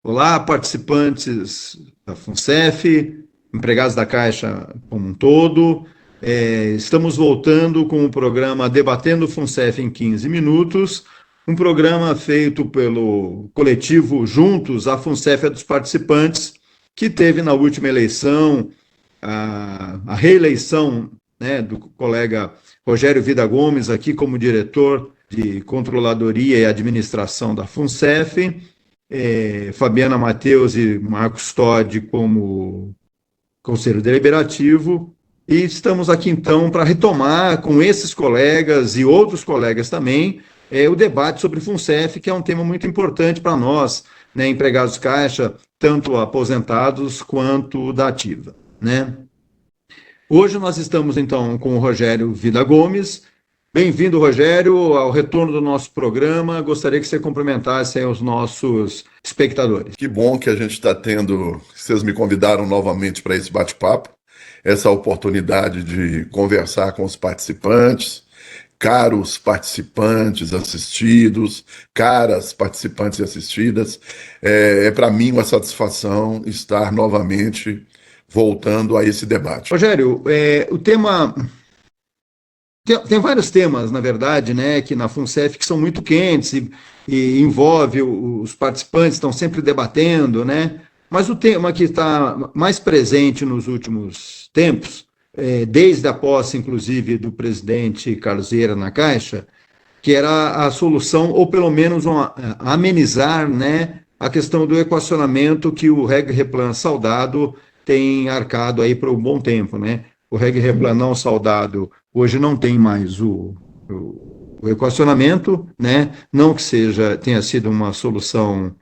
Olá, participantes da FUNCEF, empregados da Caixa como um todo. Estamos voltando com o programa Debatendo FUNCEF em 15 minutos, um programa feito pelo coletivo Juntos, a FUNCEF é dos participantes, que teve na última eleição a reeleição, né, do colega Rogério Vida Gomes aqui como diretor de Controladoria e Administração da FUNCEF, Fabiana Mateus e Marcos Todi como Conselho Deliberativo. E estamos aqui então para retomar com esses colegas e outros colegas também o debate sobre FUNCEF, que é um tema muito importante para nós, né, empregados Caixa, tanto aposentados quanto da ativa, né? Hoje nós estamos então com o Rogério Vida Gomes. Bem-vindo, Rogério, ao retorno do nosso programa. Gostaria que você cumprimentasse aí os nossos espectadores. Que bom que a gente está tendo, vocês me convidaram novamente para esse bate-papo, essa oportunidade de conversar com os participantes, caros participantes assistidos, caras participantes e assistidas. É para mim uma satisfação estar novamente voltando a esse debate. Rogério, o tema tem vários temas, na verdade, né, que na FUNCEF que são muito quentes e envolve os participantes, estão sempre debatendo, né? Mas o tema que está mais presente nos últimos tempos, desde a posse, inclusive, do presidente Carlos Vieira na Caixa, que era a solução, ou pelo menos amenizar, né, a questão do equacionamento que o Reg Replan Saudado tem arcado aí por um bom tempo, né? O Reg Replan não saudado hoje não tem mais o equacionamento, né? Não que tenha sido uma solução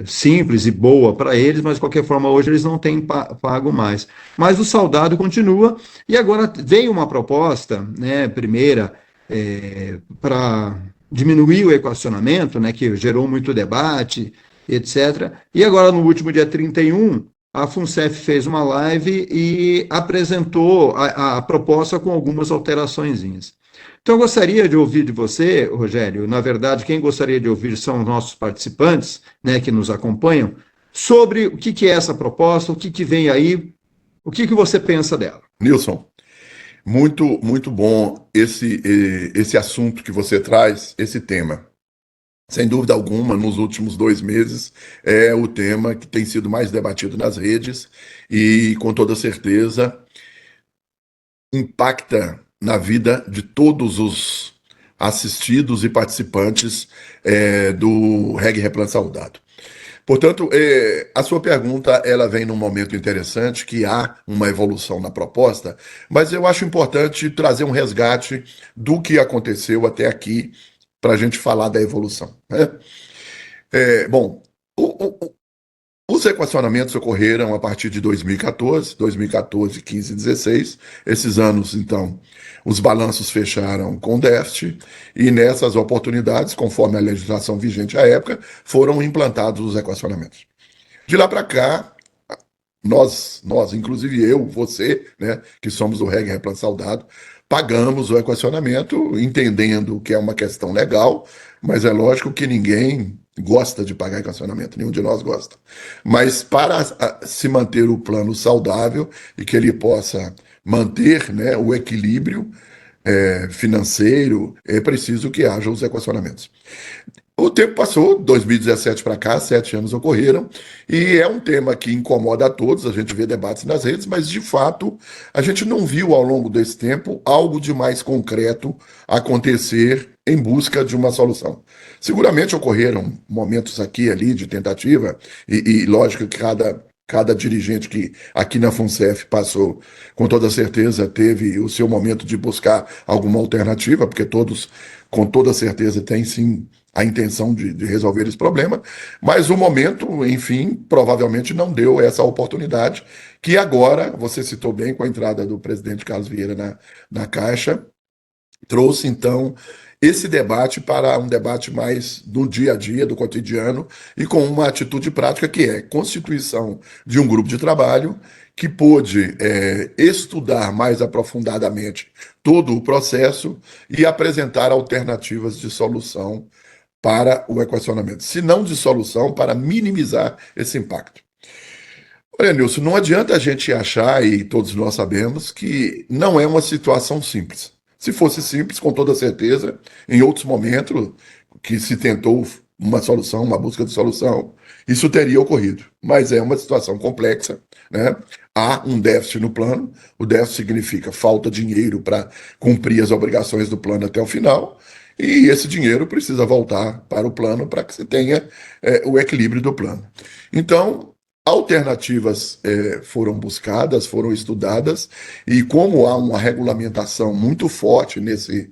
simples e boa para eles, mas de qualquer forma hoje eles não têm pago mais. Mas o saudado continua e agora veio uma proposta, né, primeira, para diminuir o equacionamento, né, que gerou muito debate, etc. E agora, no último dia 31, a FUNCEF fez uma live e apresentou a proposta com algumas alterações. Então, eu gostaria de ouvir de você, Rogério, na verdade, quem gostaria de ouvir são os nossos participantes, né, que nos acompanham, sobre o que é essa proposta, o que vem aí, o que você pensa dela. Nilson, muito bom esse assunto que você traz, esse tema. Sem dúvida alguma, nos últimos 2 meses, é o tema que tem sido mais debatido nas redes e, com toda certeza, impacta na vida de todos os assistidos e participantes do Reg Replan Saudado. Portanto, a sua pergunta ela vem num momento interessante, que há uma evolução na proposta, mas eu acho importante trazer um resgate do que aconteceu até aqui para a gente falar da evolução, né? Bom, os equacionamentos ocorreram a partir de 2014, 15 e 16. Esses anos, então, os balanços fecharam com déficit e nessas oportunidades, conforme a legislação vigente à época, foram implantados os equacionamentos. De lá para cá, nós, inclusive eu, você, né, que somos do Reg Replan Saudado, pagamos o equacionamento, entendendo que é uma questão legal, mas é lógico que ninguém gosta de pagar equacionamento, nenhum de nós gosta. Mas para se manter o plano saudável e que ele possa manter, né, o equilíbrio financeiro, é preciso que haja os equacionamentos. O tempo passou, 2017 para cá, 7 anos ocorreram, e é um tema que incomoda a todos, a gente vê debates nas redes, mas de fato a gente não viu ao longo desse tempo algo de mais concreto acontecer em busca de uma solução. Seguramente ocorreram momentos aqui e ali de tentativa, e lógico que cada dirigente que aqui na FUNCEF passou, com toda certeza, teve o seu momento de buscar alguma alternativa, porque todos, com toda certeza, têm sim a intenção de resolver esse problema, mas o momento, enfim, provavelmente não deu essa oportunidade, que agora, você citou bem com a entrada do presidente Carlos Vieira na Caixa, trouxe então esse debate para um debate mais do dia a dia, do cotidiano, e com uma atitude prática que é constituição de um grupo de trabalho que pôde estudar mais aprofundadamente todo o processo e apresentar alternativas de solução para o equacionamento, se não de solução, para minimizar esse impacto. Olha, Nilson, não adianta a gente achar, e todos nós sabemos, que não é uma situação simples. Se fosse simples, com toda certeza, em outros momentos que se tentou uma solução, uma busca de solução, isso teria ocorrido. Mas é uma situação complexa, né? Há um déficit no plano, o déficit significa falta de dinheiro para cumprir as obrigações do plano até o final, e esse dinheiro precisa voltar para o plano para que se tenha o equilíbrio do plano. Então, alternativas foram buscadas, foram estudadas, e como há uma regulamentação muito forte nesse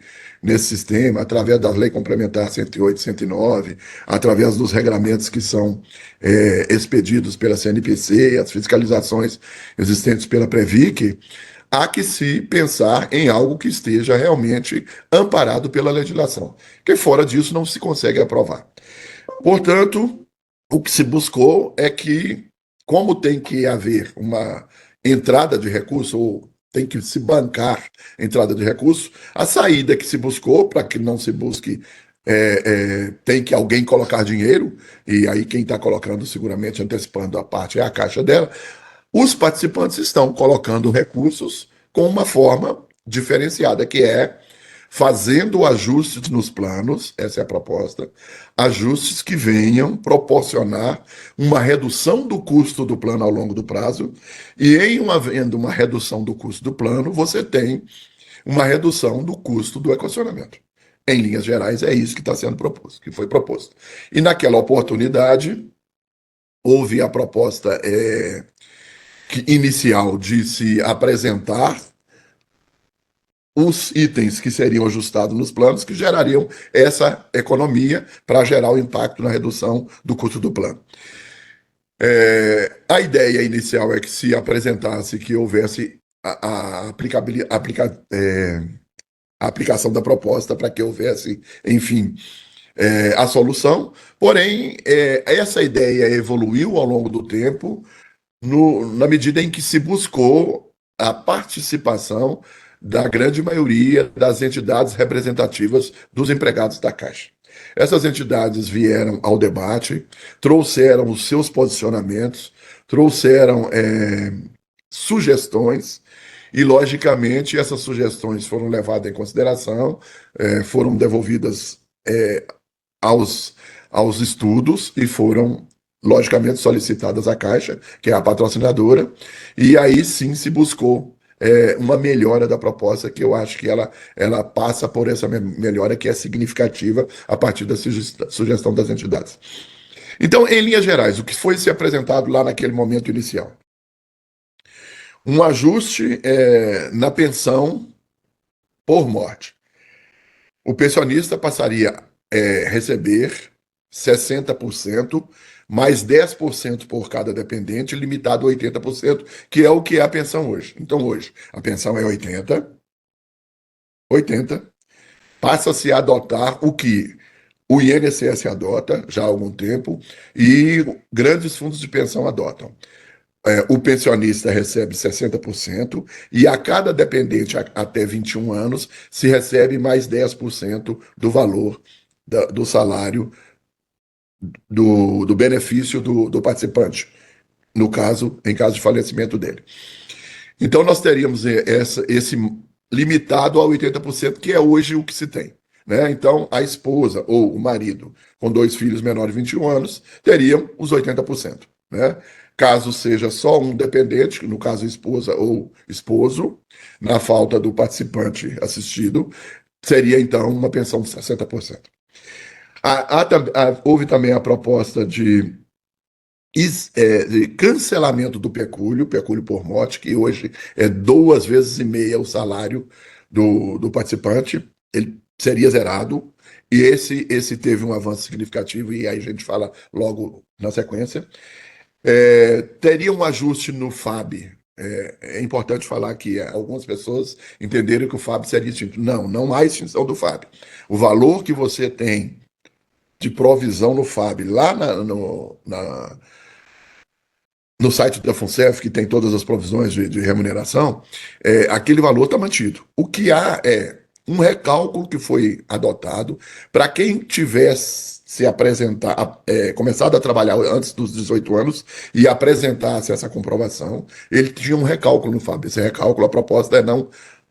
sistema, através da Lei Complementar 108 e 109, através dos regramentos que são expedidos pela CNPC, as fiscalizações existentes pela Previc, há que se pensar em algo que esteja realmente amparado pela legislação, que fora disso não se consegue aprovar. Portanto, o que se buscou é que, como tem que haver uma entrada de recurso, ou tem que se bancar entrada de recurso, a saída que se buscou, para que não se busque, tem que alguém colocar dinheiro, e aí quem está colocando, seguramente antecipando a parte, é a caixa dela. Os participantes estão colocando recursos com uma forma diferenciada, que é fazendo ajustes nos planos, essa é a proposta, ajustes que venham proporcionar uma redução do custo do plano ao longo do prazo, e em havendo uma redução do custo do plano, você tem uma redução do custo do equacionamento. Em linhas gerais, é isso que está sendo proposto, que foi proposto. E naquela oportunidade, houve a proposta inicial de se apresentar os itens que seriam ajustados nos planos, que gerariam essa economia para gerar o impacto na redução do custo do plano. A ideia inicial é que se apresentasse que houvesse a aplicação da proposta para que houvesse, enfim, a solução. Porém, essa ideia evoluiu ao longo do tempo, na medida em que se buscou a participação da grande maioria das entidades representativas dos empregados da Caixa. Essas entidades vieram ao debate, trouxeram os seus posicionamentos, trouxeram sugestões, e, logicamente, essas sugestões foram levadas em consideração, foram devolvidas aos estudos e foram logicamente solicitadas à Caixa, que é a patrocinadora, e aí sim se buscou uma melhora da proposta, que eu acho que ela passa por essa melhora que é significativa a partir da sugestão das entidades. Então, em linhas gerais, o que foi se apresentado lá naquele momento inicial? Um ajuste na pensão por morte. O pensionista passaria a receber 60%, mais 10% por cada dependente, limitado a 80%, que é o que é a pensão hoje. Então, hoje, a pensão é 80, passa-se a adotar o que o INSS adota já há algum tempo e grandes fundos de pensão adotam. O pensionista recebe 60% e a cada dependente até 21 anos se recebe mais 10% do valor do salário do benefício do participante, no caso, em caso de falecimento dele. Então, nós teríamos esse limitado a 80%, que é hoje o que se tem. Né? Então, a esposa ou o marido com 2 filhos menores de 21 anos teriam os 80%. Né? Caso seja só um dependente, no caso esposa ou esposo, na falta do participante assistido, seria então uma pensão de 60%. Houve também a proposta de cancelamento do pecúlio por morte, que hoje é 2,5 vezes o salário do participante, ele seria zerado, e esse teve um avanço significativo, e aí a gente fala logo na sequência. Teria um ajuste no FAB. É importante falar que algumas pessoas entenderam que o FAB seria extinto. Não há extinção do FAB. O valor que você tem de provisão no FAB, lá no site da FUNCEF, que tem todas as provisões de remuneração, aquele valor está mantido. O que há um recálculo que foi adotado para quem tivesse se apresentar, começado a trabalhar antes dos 18 anos e apresentasse essa comprovação, ele tinha um recálculo no FAB. Esse recálculo, a proposta é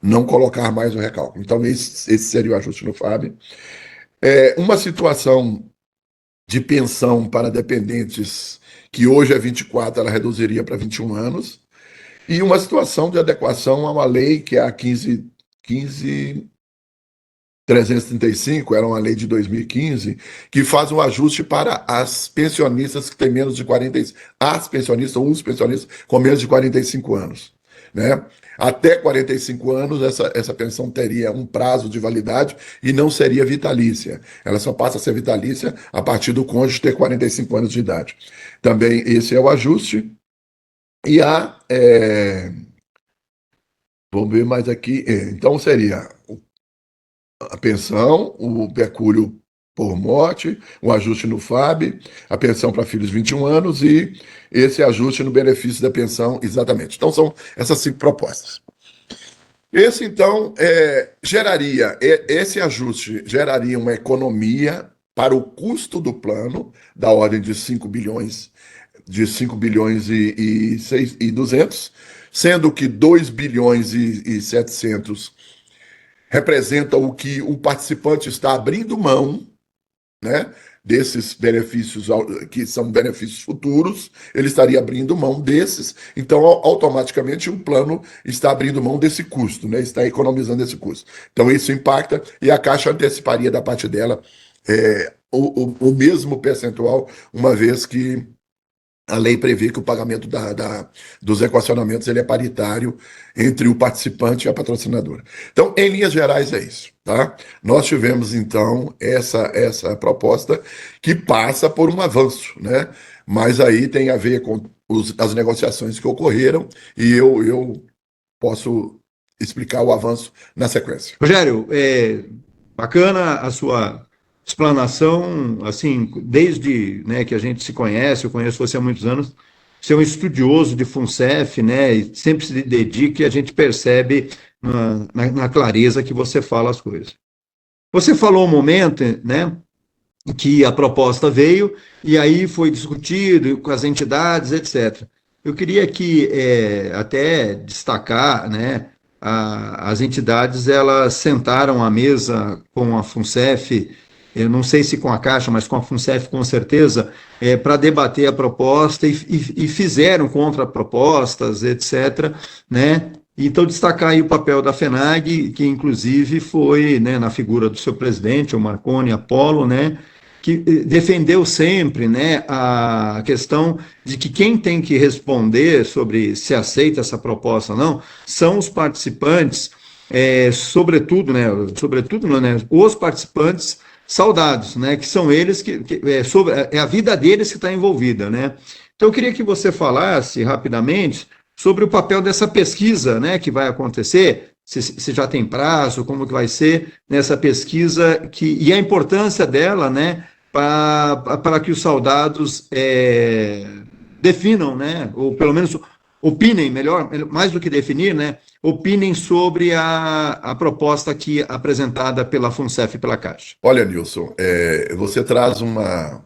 não colocar mais o recálculo. Então, esse seria o ajuste no FAB. Uma situação de pensão para dependentes, que hoje é 24, ela reduziria para 21 anos, e uma situação de adequação a uma lei que é a 15.335, era uma lei de 2015, que faz um ajuste para as pensionistas que têm menos de 45, as pensionistas ou os pensionistas com menos de 45 anos, né? Até 45 anos, essa pensão teria um prazo de validade e não seria vitalícia. Ela só passa a ser vitalícia a partir do cônjuge ter 45 anos de idade. Também esse é o ajuste. E vamos ver mais aqui. Então seria a pensão, o pecúlio por morte, o ajuste no FAB, a pensão para filhos de 21 anos e esse ajuste no benefício da pensão, exatamente. Então são essas 5 propostas. Esse, então, esse ajuste geraria uma economia para o custo do plano da ordem de 5 bilhões, e 200, sendo que 2 bilhões e 700 representa o que o participante está abrindo mão, né, desses benefícios que são benefícios futuros, ele estaria abrindo mão desses, então automaticamente o plano está abrindo mão desse custo, né, está economizando esse custo. Então isso impacta e a Caixa anteciparia da parte dela o mesmo percentual, uma vez que a lei prevê que o pagamento dos equacionamentos ele é paritário entre o participante e a patrocinadora. Então, em linhas gerais, é isso. Tá? Nós tivemos, então, essa proposta que passa por um avanço, né? Mas aí tem a ver com as negociações que ocorreram e eu posso explicar o avanço na sequência. Rogério, bacana a sua explanação, assim, desde, né, que a gente se conhece, eu conheço você há muitos anos, você é um estudioso de FUNCEF, né, e sempre se dedica e a gente percebe na clareza que você fala as coisas. Você falou um momento, né, que a proposta veio e aí foi discutido com as entidades, etc. Eu queria aqui até destacar, né, as entidades elas sentaram à mesa com a FUNCEF, eu não sei se com a Caixa, mas com a FUNCEF com certeza, para debater a proposta e fizeram contrapropostas, etc., né? Então, destacar aí o papel da FENAG, que inclusive foi, né, na figura do seu presidente, o Marconi Apolo, né, que defendeu sempre, né, a questão de que quem tem que responder sobre se aceita essa proposta ou não são os participantes, sobretudo, né, os participantes saudados, né, que são eles é a vida deles que está envolvida, né. Então eu queria que você falasse rapidamente sobre o papel dessa pesquisa, né, que vai acontecer, se já tem prazo, como que vai ser nessa pesquisa e a importância dela, né, para que os soldados definam, né, ou pelo menos opinem, melhor, mais do que definir, né, opinem sobre a proposta aqui apresentada pela FUNCEF e pela Caixa. Olha, Nilson, você traz uma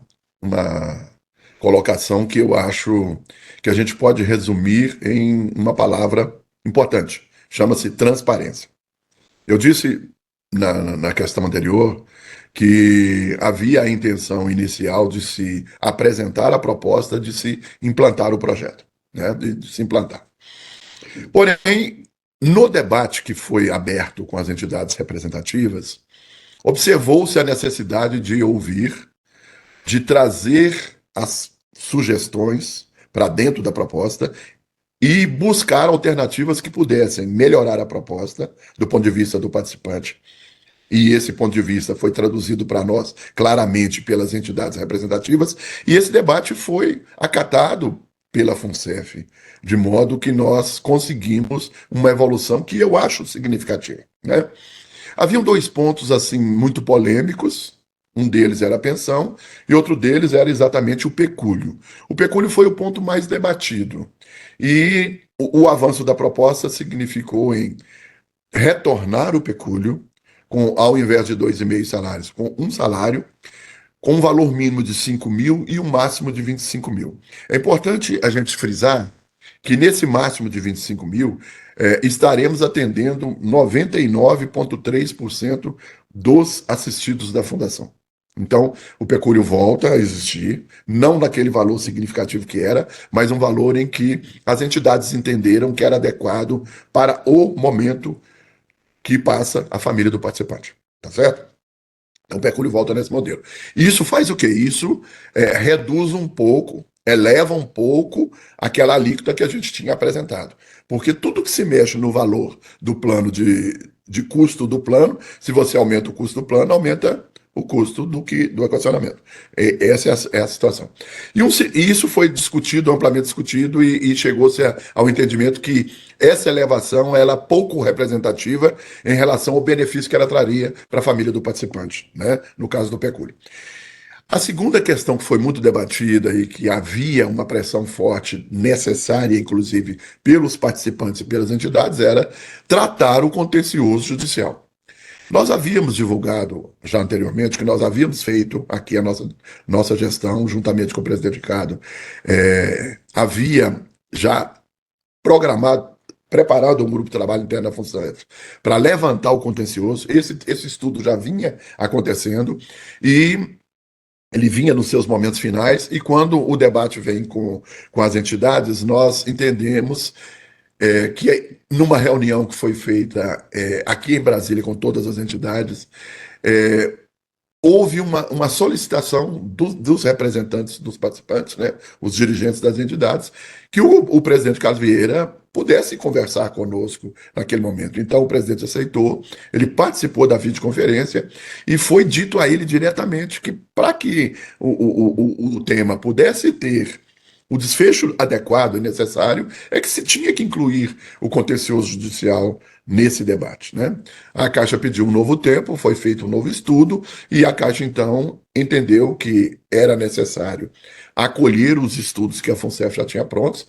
colocação que eu acho que a gente pode resumir em uma palavra importante. Chama-se transparência. Eu disse na questão anterior que havia a intenção inicial de se apresentar a proposta de se implantar o projeto, né, de se implantar. Porém, no debate que foi aberto com as entidades representativas, observou-se a necessidade de ouvir, de trazer as sugestões para dentro da proposta e buscar alternativas que pudessem melhorar a proposta do ponto de vista do participante. E esse ponto de vista foi traduzido para nós claramente pelas entidades representativas, e esse debate foi acatado pela FUNCEF, de modo que nós conseguimos uma evolução que eu acho significativa, né? Haviam 2 pontos assim muito polêmicos. Um deles era a pensão e outro deles era exatamente o pecúlio. O pecúlio foi o ponto mais debatido. E o avanço da proposta significou em retornar o pecúlio ao invés de 2,5 salários, com um salário, com um valor mínimo de 5 mil e um máximo de 25 mil. É importante a gente frisar que nesse máximo de 25 mil, estaremos atendendo 99,3% dos assistidos da Fundação. Então, o pecúlio volta a existir, não naquele valor significativo que era, mas um valor em que as entidades entenderam que era adequado para o momento que passa a família do participante. Tá certo? Então, o pecúlio volta nesse modelo. Isso faz o quê? Isso reduz um pouco, eleva um pouco aquela alíquota que a gente tinha apresentado. Porque tudo que se mexe no valor do plano de custo do plano, se você aumenta o custo do plano, aumenta o custo do equacionamento. Essa é a situação. E isso foi discutido, amplamente discutido, e chegou-se ao entendimento que essa elevação ela é pouco representativa em relação ao benefício que ela traria para a família do participante, né? No caso do pecúlio. A segunda questão que foi muito debatida e que havia uma pressão forte, necessária, inclusive, pelos participantes e pelas entidades, era tratar o contencioso judicial. Nós havíamos divulgado já anteriormente que nós havíamos feito aqui a nossa gestão, juntamente com o presidente Ricardo, havia já preparado um grupo de trabalho interno da FUNSAF para levantar o contencioso. Esse estudo já vinha acontecendo e ele vinha nos seus momentos finais, e quando o debate vem com as entidades, nós entendemos que numa reunião que foi feita aqui em Brasília com todas as entidades, houve uma solicitação dos representantes dos participantes, né, os dirigentes das entidades, que o presidente Carlos Vieira pudesse conversar conosco naquele momento. Então o presidente aceitou, ele participou da videoconferência e foi dito a ele diretamente que para que o tema pudesse ter o desfecho adequado e necessário, é que se tinha que incluir o contencioso judicial nesse debate, né? A Caixa pediu um novo tempo, foi feito um novo estudo, e a Caixa, então, entendeu que era necessário acolher os estudos que a FUNSEF já tinha prontos,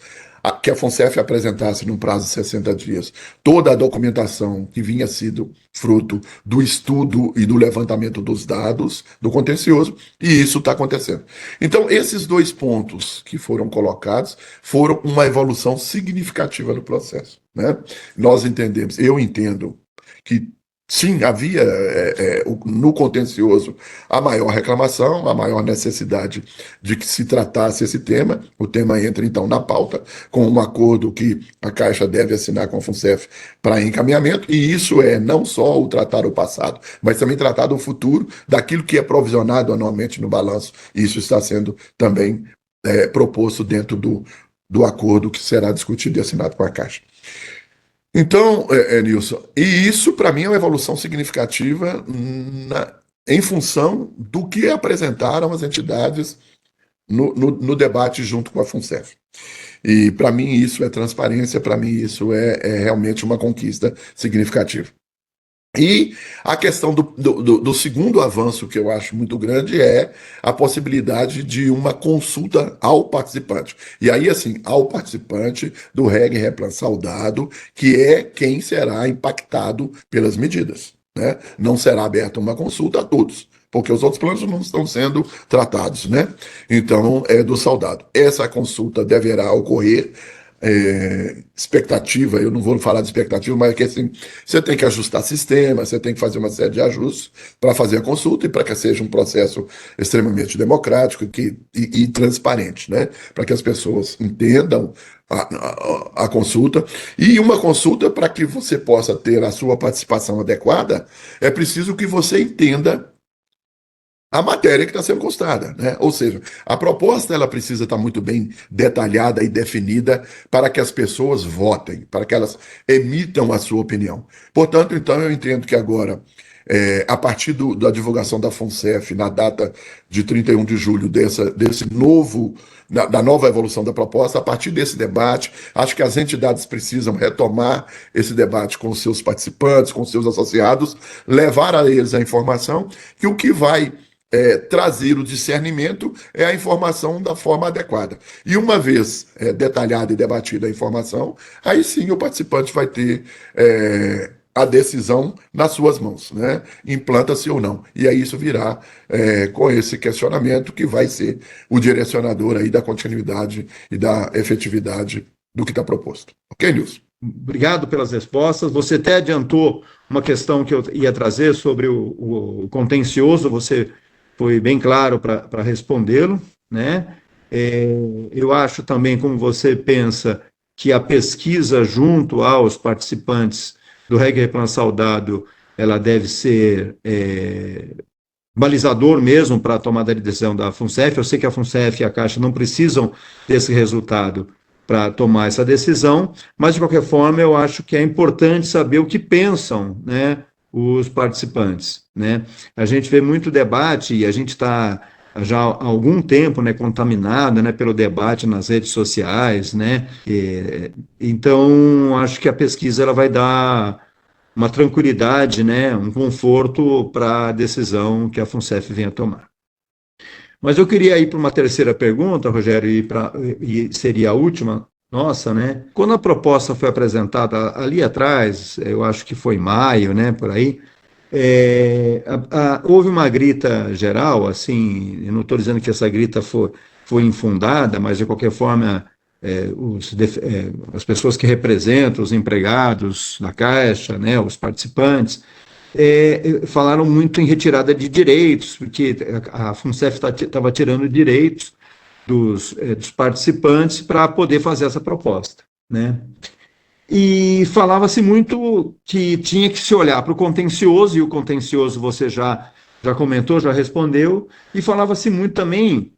que a FUNSEF apresentasse, num prazo de 60 dias, toda a documentação que vinha sido fruto do estudo e do levantamento dos dados do contencioso, e isso está acontecendo. Então, esses dois pontos que foram colocados foram uma evolução significativa no processo, né? Nós entendemos, eu entendo que sim, havia no contencioso a maior reclamação, a maior necessidade de que se tratasse esse tema. O tema entra, então, na pauta, com um acordo que a Caixa deve assinar com a FUNSEF para encaminhamento, e isso é não só o tratar o passado, mas também tratar do futuro, daquilo que é provisionado anualmente no balanço. Isso está sendo também proposto dentro do acordo que será discutido e assinado com a Caixa. Então, Nilson, e isso para mim é uma evolução significativa em função do que apresentaram as entidades no debate junto com a FUNSEF. E para mim isso é transparência, para mim isso é realmente uma conquista significativa. E a questão do segundo avanço que eu acho muito grande é a possibilidade de uma consulta ao participante. E aí, assim, ao participante do Reg Replan Saudado, que é quem será impactado pelas medidas, né? Não será aberta uma consulta a todos, porque os outros planos não estão sendo tratados, né? Então, é do saudado. Essa consulta deverá ocorrer expectativa, eu não vou falar de expectativa, mas é que assim, você tem que ajustar sistema, você tem que fazer uma série de ajustes para fazer a consulta e para que seja um processo extremamente democrático e transparente, né? Para que as pessoas entendam a consulta. E uma consulta, para que você possa ter a sua participação adequada, é preciso que você entenda a matéria que está sendo constada, né? Ou seja, a proposta ela precisa estar muito bem detalhada e definida para que as pessoas votem, para que elas emitam a sua opinião. Portanto, então, eu entendo que agora, a partir da divulgação da FUNSEF, na data de 31 de julho da nova evolução da proposta, a partir desse debate, acho que as entidades precisam retomar esse debate com os seus participantes, com os seus associados, levar a eles a informação que o que vai trazer o discernimento é a informação da forma adequada. E uma vez detalhada e debatida a informação, aí sim o participante vai ter a decisão nas suas mãos, né? Implanta-se ou não. E aí isso virá com esse questionamento que vai ser o direcionador aí da continuidade e da efetividade do que está proposto. Ok, Nilson? Obrigado pelas respostas. Você até adiantou uma questão que eu ia trazer sobre o contencioso, você foi bem claro para respondê-lo, né? Eu acho também, como você pensa, que a pesquisa junto aos participantes do Reggae Replan Saudável, ela deve ser balizador mesmo para a tomada de decisão da FUNCEF. Eu sei que a FUNCEF e a Caixa não precisam desse resultado para tomar essa decisão, mas de qualquer forma eu acho que é importante saber o que pensam, né, os participantes, né? A gente vê muito debate e a gente está já há algum tempo, né, contaminado, né, pelo debate nas redes sociais, né? Então acho que a pesquisa ela vai dar uma tranquilidade, né, um conforto para a decisão que a FUNCEF venha tomar. Mas eu queria ir para uma terceira pergunta, Rogério, e seria a última nossa, né? Quando a proposta foi apresentada ali atrás, eu acho que foi em maio, né, por aí, houve uma grita geral, assim, eu não estou dizendo que essa grita foi infundada, mas de qualquer forma, as pessoas que representam os empregados da Caixa, né, os participantes, falaram muito em retirada de direitos, porque a FUNCEF estava tirando direitos dos participantes para poder fazer essa proposta, né? E falava-se muito que tinha que se olhar para o contencioso, e o contencioso você já comentou, já respondeu, e falava-se muito também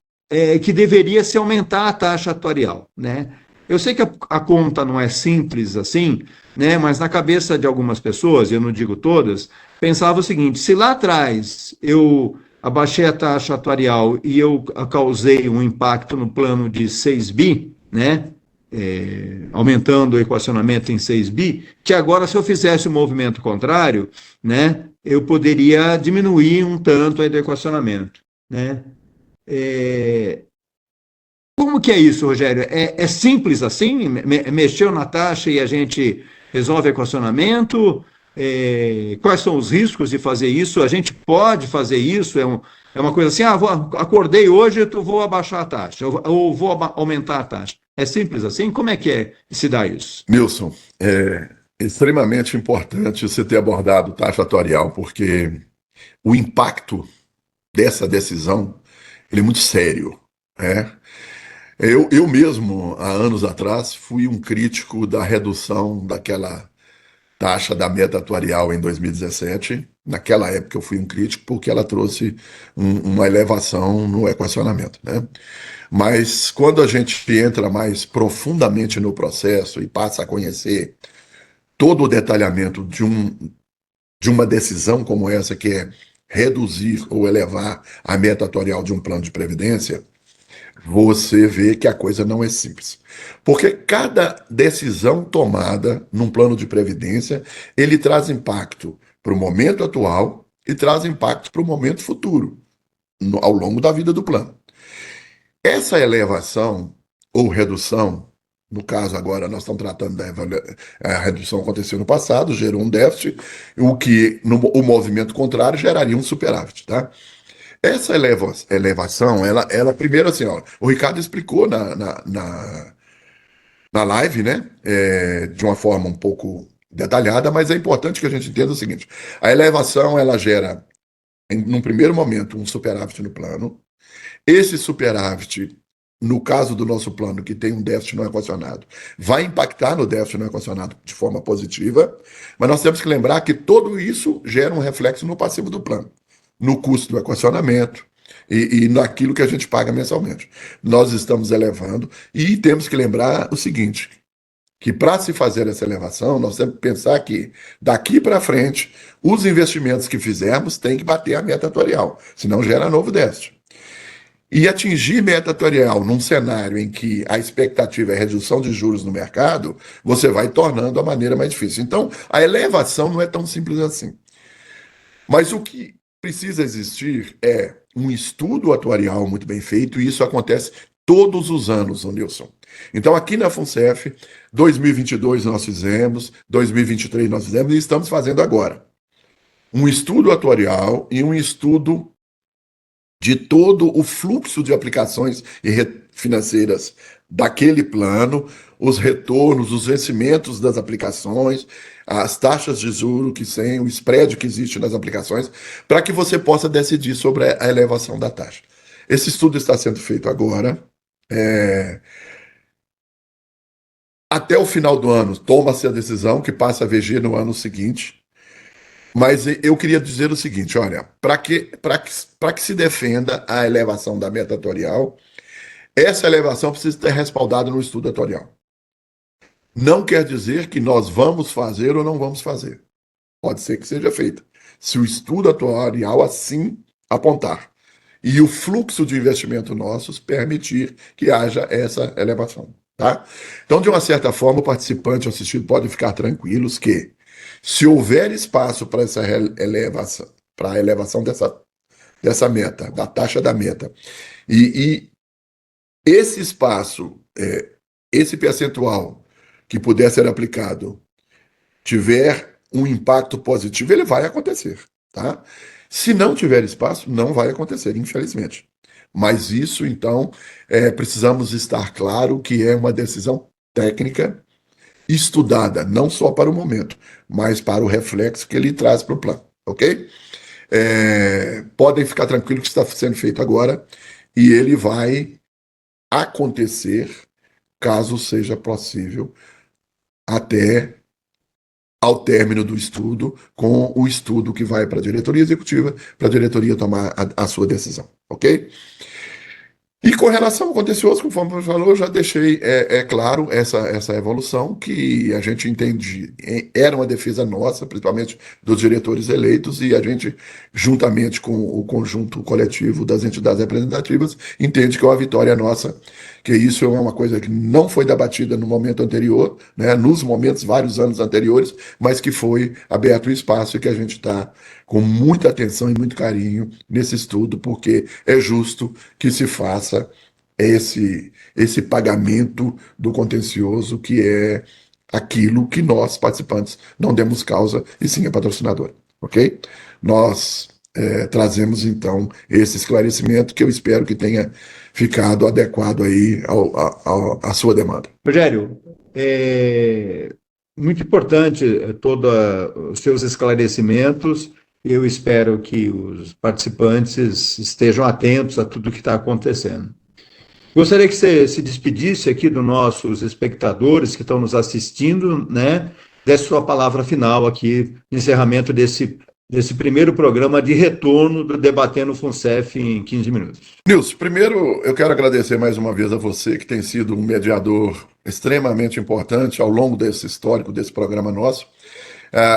que deveria se aumentar a taxa atuarial, né? Eu sei que a conta não é simples assim, né? Mas na cabeça de algumas pessoas, eu não digo todas, pensava o seguinte: se lá atrás eu abaixei a taxa atuarial e eu causei um impacto no plano de 6 bi, né? Aumentando o equacionamento em 6 bi, que agora, se eu fizesse o movimento contrário, né, eu poderia diminuir um tanto aí do equacionamento. Né? Como que é isso, Rogério? É simples assim? Mexeu na taxa e a gente resolve equacionamento? Quais são os riscos de fazer isso? A gente pode fazer isso? É uma coisa assim, acordei hoje, eu vou abaixar a taxa, ou vou aumentar a taxa. É simples assim? Como é que se dá isso? Nilson, é extremamente importante você ter abordado taxa atuarial, porque o impacto dessa decisão ele é muito sério. Né? Eu mesmo, há anos atrás, fui um crítico da redução daquela taxa da meta atuarial em 2017. Naquela época eu fui um crítico porque ela trouxe uma elevação no equacionamento. Né? Mas quando a gente entra mais profundamente no processo e passa a conhecer todo o detalhamento de uma decisão como essa, que é reduzir ou elevar a meta atuarial de um plano de previdência, você vê que a coisa não é simples. Porque cada decisão tomada num plano de previdência, ele traz impacto para o momento atual e traz impacto para o momento futuro, ao longo da vida do plano. Essa elevação ou redução, no caso agora nós estamos tratando a redução aconteceu no passado, gerou um déficit, o que o movimento contrário geraria um superávit, tá? Essa elevação, ela primeiro assim, ó, o Ricardo explicou na live, né, de uma forma um pouco detalhada, mas é importante que a gente entenda o seguinte: a elevação ela gera, num primeiro momento, um superávit no plano. Esse superávit, no caso do nosso plano, que tem um déficit não equacionado, vai impactar no déficit não equacionado de forma positiva, mas nós temos que lembrar que tudo isso gera um reflexo no passivo do plano, no custo do equacionamento e naquilo que a gente paga mensalmente. Nós estamos elevando e temos que lembrar o seguinte, que para se fazer essa elevação, nós temos que pensar que daqui para frente, os investimentos que fizermos têm que bater a meta atuarial, senão gera novo déficit. E atingir meta atuarial num cenário em que a expectativa é redução de juros no mercado, você vai tornando a maneira mais difícil. Então, a elevação não é tão simples assim. Mas o que precisa existir é um estudo atuarial muito bem feito, e isso acontece todos os anos, ô Nilson. Então, aqui na FUNCEF, 2022 nós fizemos, 2023 nós fizemos e estamos fazendo agora um estudo atuarial e um estudo de todo o fluxo de aplicações financeiras daquele plano, os retornos, os vencimentos das aplicações, as taxas de juros que tem, o spread que existe nas aplicações, para que você possa decidir sobre a elevação da taxa. Esse estudo está sendo feito agora. Até o final do ano, toma-se a decisão que passa a VG no ano seguinte. Mas eu queria dizer o seguinte, olha, para que se defenda a elevação da meta atuarial, essa elevação precisa ter respaldada no estudo atuarial. Não quer dizer que nós vamos fazer ou não vamos fazer. Pode ser que seja feita. Se o estudo atuarial assim apontar e o fluxo de investimento nossos permitir que haja essa elevação. Tá? Então, de uma certa forma, o participante assistido pode ficar tranquilos que, se houver espaço para essa elevação, para a elevação dessa meta, da taxa da meta, e esse espaço, esse percentual que puder ser aplicado, tiver um impacto positivo, ele vai acontecer. Tá? Se não tiver espaço, não vai acontecer, infelizmente. Mas isso, então, precisamos estar claro que é uma decisão técnica estudada, não só para o momento, mas para o reflexo que ele traz para o plano, ok? Podem ficar tranquilos que está sendo feito agora e ele vai acontecer, caso seja possível, até ao término do estudo, com o estudo que vai para a diretoria executiva, para a diretoria tomar a sua decisão, ok? E com relação ao contencioso, conforme você falou, eu já deixei claro essa evolução, que a gente entende, era uma defesa nossa, principalmente dos diretores eleitos, e a gente, juntamente com o conjunto coletivo das entidades representativas, entende que é uma vitória nossa, que isso é uma coisa que não foi debatida no momento anterior, né, nos momentos, vários anos anteriores, mas que foi aberto o espaço e que a gente está com muita atenção e muito carinho nesse estudo, porque é justo que se faça esse pagamento do contencioso, que é aquilo que nós, participantes, não demos causa, e sim a patrocinadora, ok? Nós trazemos, então, esse esclarecimento que eu espero que tenha ficado adequado aí à sua demanda. Rogério, muito importante todos os seus esclarecimentos. Eu espero que os participantes estejam atentos a tudo que está acontecendo. Gostaria que você se despedisse aqui dos nossos espectadores que estão nos assistindo, né? Desse sua palavra final aqui, encerramento desse primeiro programa de retorno do Debatendo FUNCEF em 15 minutos. Nilson, primeiro eu quero agradecer mais uma vez a você, que tem sido um mediador extremamente importante ao longo desse histórico, desse programa nosso.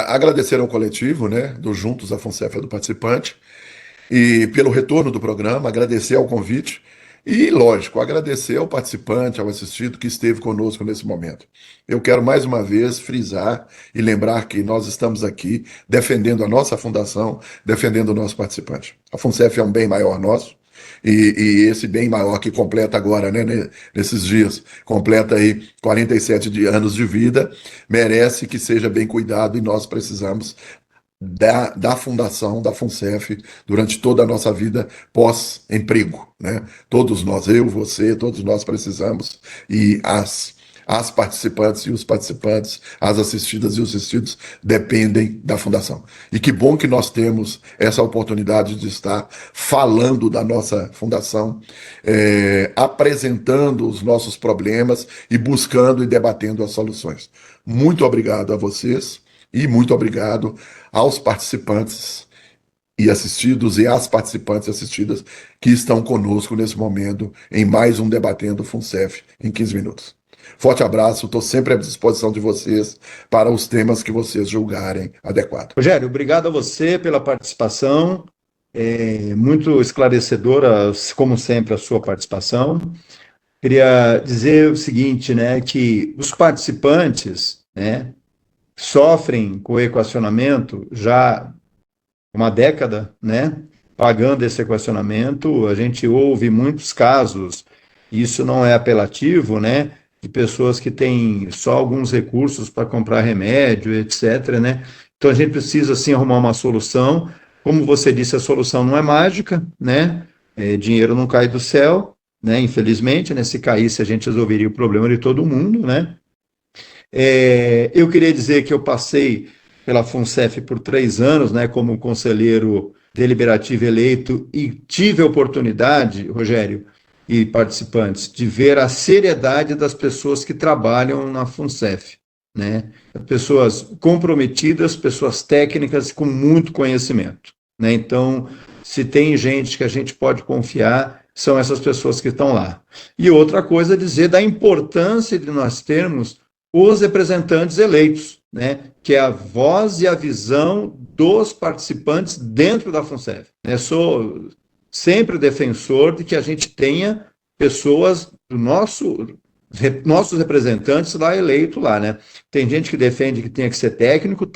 Agradecer ao coletivo, né, do Juntos a FUNCEF é do Participante, e pelo retorno do programa, agradecer ao convite e, lógico, agradecer ao participante, ao assistido que esteve conosco nesse momento. Eu quero mais uma vez frisar e lembrar que nós estamos aqui defendendo a nossa fundação, defendendo o nosso participante. A FUNCEF é um bem maior nosso, e esse bem maior que completa agora, né, nesses dias, completa aí 47 anos de vida, merece que seja bem cuidado, e nós precisamos da fundação, da FUNCEF, durante toda a nossa vida pós-emprego, né? Todos nós, eu, você, todos nós precisamos, e as participantes e os participantes, as assistidas e os assistidos dependem da fundação. E que bom que nós temos essa oportunidade de estar falando da nossa fundação, apresentando os nossos problemas e buscando e debatendo as soluções. Muito obrigado a vocês e muito obrigado aos participantes e assistidos e às participantes e assistidas que estão conosco nesse momento em mais um Debatendo FUNCEF em 15 minutos. Forte abraço, estou sempre à disposição de vocês para os temas que vocês julgarem adequados. Rogério, obrigado a você pela participação, muito esclarecedora, como sempre, a sua participação. Queria dizer o seguinte, né, que os participantes, né, sofrem com o equacionamento já há uma década, né, pagando esse equacionamento. A gente ouve muitos casos Isso não é apelativo, né? De pessoas que têm só alguns recursos para comprar remédio, etc., né? Então a gente precisa sim arrumar uma solução. Como você disse, a solução não é mágica, né? Dinheiro não cai do céu, né? Infelizmente, né? Se caísse, a gente resolveria o problema de todo mundo, né? Eu queria dizer que eu passei pela FUNCEF por 3 anos, né, como conselheiro deliberativo eleito, e tive a oportunidade, Rogério e participantes, de ver a seriedade das pessoas que trabalham na FUNCEF, né? Pessoas comprometidas, pessoas técnicas com muito conhecimento, né? Então, se tem gente que a gente pode confiar, são essas pessoas que estão lá. E outra coisa é dizer da importância de nós termos os representantes eleitos, né, que é a voz e a visão dos participantes dentro da FUNCEF. Sou sempre defensor de que a gente tenha pessoas do nossos representantes lá eleitos lá, né? Tem gente que defende que tenha que ser técnico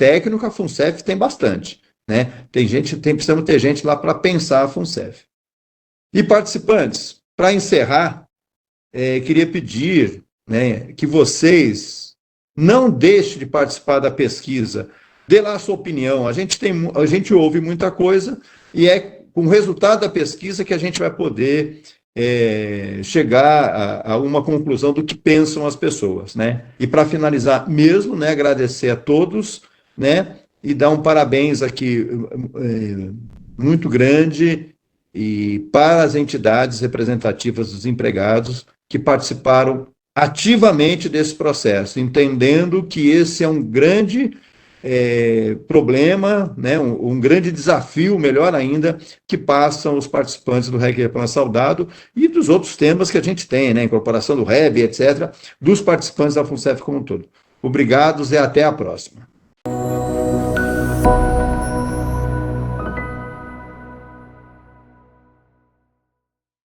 a FUNCEF tem bastante, né? Precisamos ter gente lá para pensar a FUNCEF. E participantes, para encerrar, queria pedir, né, que vocês não deixem de participar da pesquisa, dê lá a sua opinião. A gente ouve muita coisa e é com o resultado da pesquisa que a gente vai poder chegar a uma conclusão do que pensam as pessoas, né? E para finalizar mesmo, né, agradecer a todos, né, e dar um parabéns aqui muito grande e para as entidades representativas dos empregados que participaram ativamente desse processo, entendendo que esse é um grande problema, né, um grande desafio, melhor ainda, que passam os participantes do REG Replan Saudado e dos outros temas que a gente tem, né, incorporação do REB, etc., dos participantes da FUNCEF como um todo. Obrigados e até a próxima.